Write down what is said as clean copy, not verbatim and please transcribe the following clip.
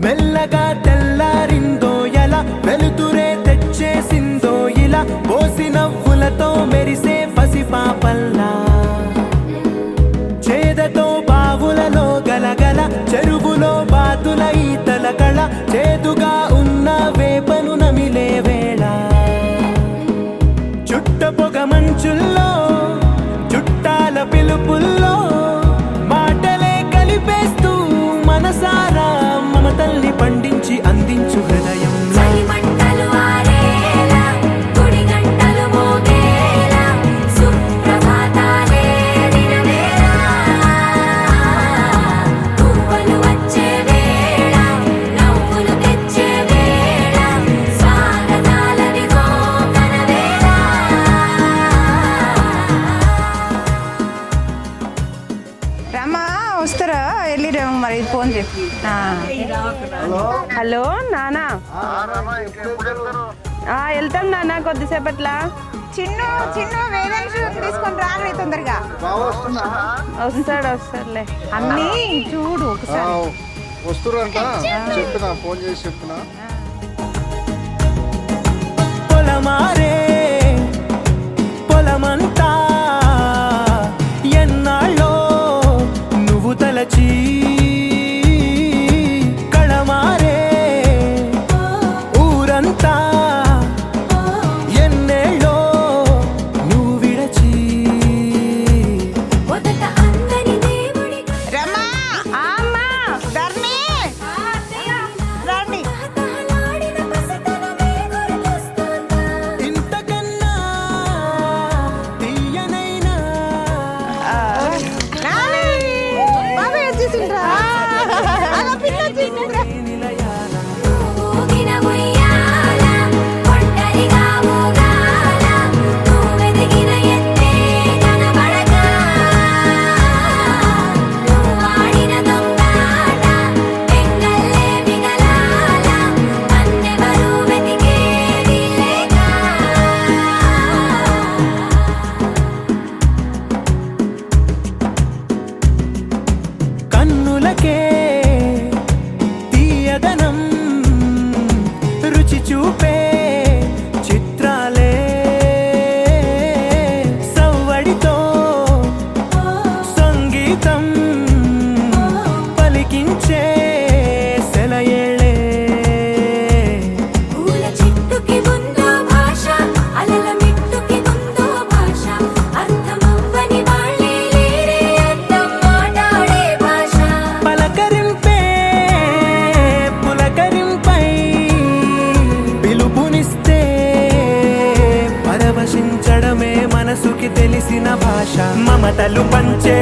మెల్లగా తెల్లారిందో ఎలా వెలుతురే తెచ్చేసిందో ఇలా పోసి నవ్వులతో మెరిసే పసిపాపల్లా చేదతో బావులలో గలగల చెరువులో బాతుల ఈతల కళ చేదుగా ఉన్న వేపను నమిలే వేళ చుట్ట పొగ మంచుల్లో చుట్టాల పిలుపుల్లో మాటలే కలిపేస్తూ మనసారా మమతల్ని పండించి అందించు హృదయం వస్తారా వెళ్ళిరేమో మరి ఫోన్ చెప్పి. హలో నానా, వెళ్తాం నాన్న కొద్దిసేపట్లా. చిన్ను చిన్ను వేదాంశు తీసుకొని రాను తొందరగా. వస్తాడులే. అన్నీ చూడు ఒకసారి. వస్తురంట చెప్పినా, ఫోన్ చేసి చెప్పినా. పొలమారే పొలమంతా ఎన్నాళ్ళో నువ్వు తలచి కళమారే ఊరంతా ఎన్నేళ్ళో నువ్వు విడచి. రమ్మా అమ్మా ధర్ని రండి. ఇంతకన్నా తీయనైనా బాబా వచ్చేసిండ్రా. పిల్ల వచ్చేసిండ్రా. కన్నులకే తీయదనం రుచి చూపే చిత్రాలే సవ్వడితో సంగీతం పలికించే సెలయేళ్ళే. పలకరింపే పులకరింపై పిలుపునిస్తే పరవశించడమే మనసుకి తెలిసిన భాష. మమతలు పంచే